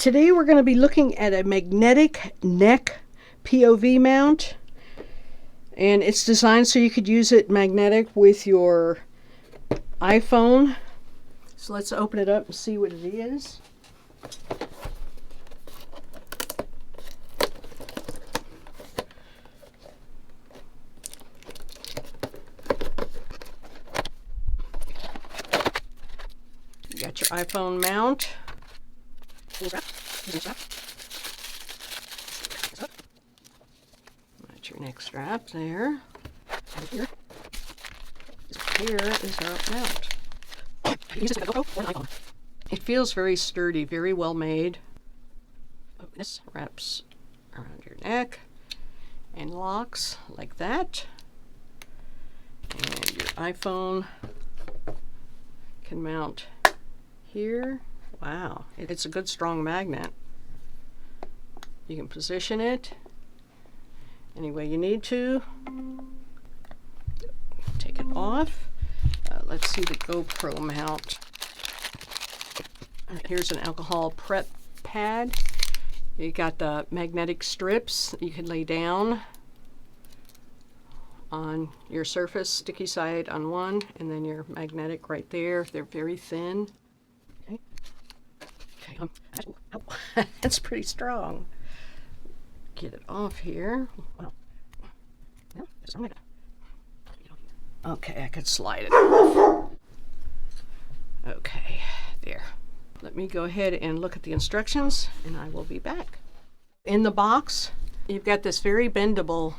Today we're going to be looking at a magnetic neck POV mount, and it's designed so you could use it magnetic with your iPhone. So let's open it up and see what it is. You got your iPhone mount. That's your neck strap there. And here is our mount. It feels very sturdy, very well made. This wraps around your neck and locks like that. And your iPhone can mount here. Wow, it's a good strong magnet. You can position it any way you need to. Take it off. Let's see the GoPro mount. Here's an alcohol prep pad. You got the magnetic strips that you can lay down on your surface, sticky side on one, and then your magnetic right there. They're very thin. Okay, that's pretty strong. Get it off here. Well, okay, I could slide it off. Okay, there. Let me go ahead and look at the instructions, and I will be back. In the box, you've got this very bendable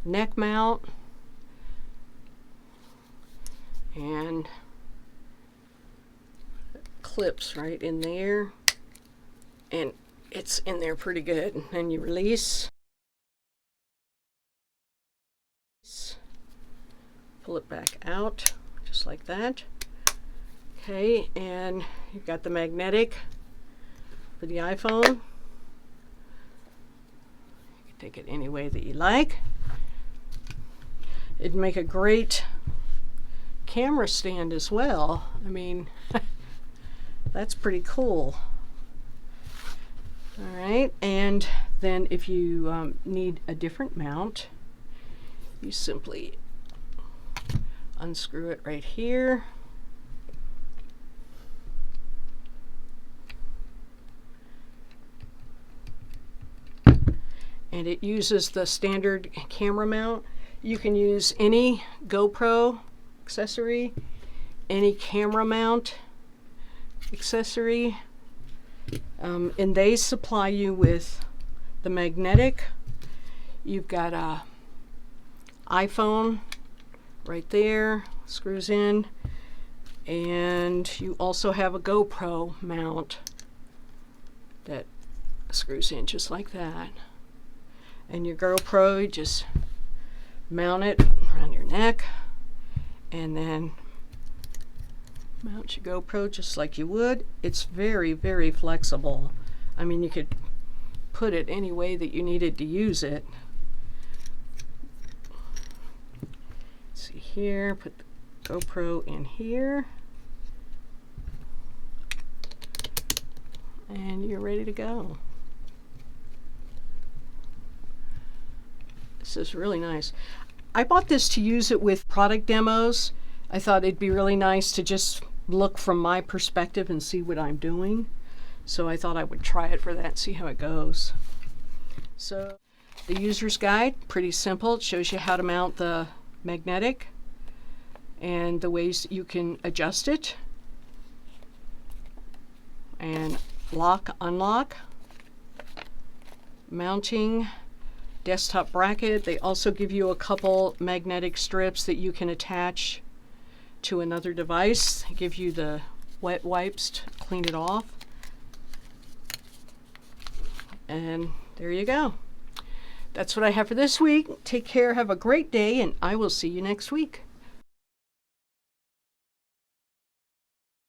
neck mount, and clips right in there, and it's in there pretty good. And then you release, pull it back out just like that. Okay, and you've got the magnetic for the iPhone. You can take it any way that you like. It'd make a great camera stand as well. I mean, that's pretty cool. All right, and then if you need a different mount, you simply unscrew it right here. And it uses the standard camera mount. You can use any GoPro accessory, any camera mount accessory, and they supply you with the magnetic. You've got a iPhone right there, screws in, and you also have a GoPro mount that screws in just like that. And your GoPro, you just mount it around your neck, and then mount your GoPro just like you would. It's very, very flexible. I mean, you could put it any way that you needed to use it. Let's see here, put the GoPro in here, and you're ready to go. This is really nice. I bought this to use it with product demos. I thought it'd be really nice to just look from my perspective and see what I'm doing. So I thought I would try it for that, see how it goes. So the user's guide, pretty simple. It shows you how to mount the magnetic and the ways you can adjust it and lock, unlock, mounting, desktop bracket. They also give you a couple magnetic strips that you can attach to another device. They give you the wet wipes to clean it off. And there you go. That's what I have for this week. Take care, have a great day, and I will see you next week.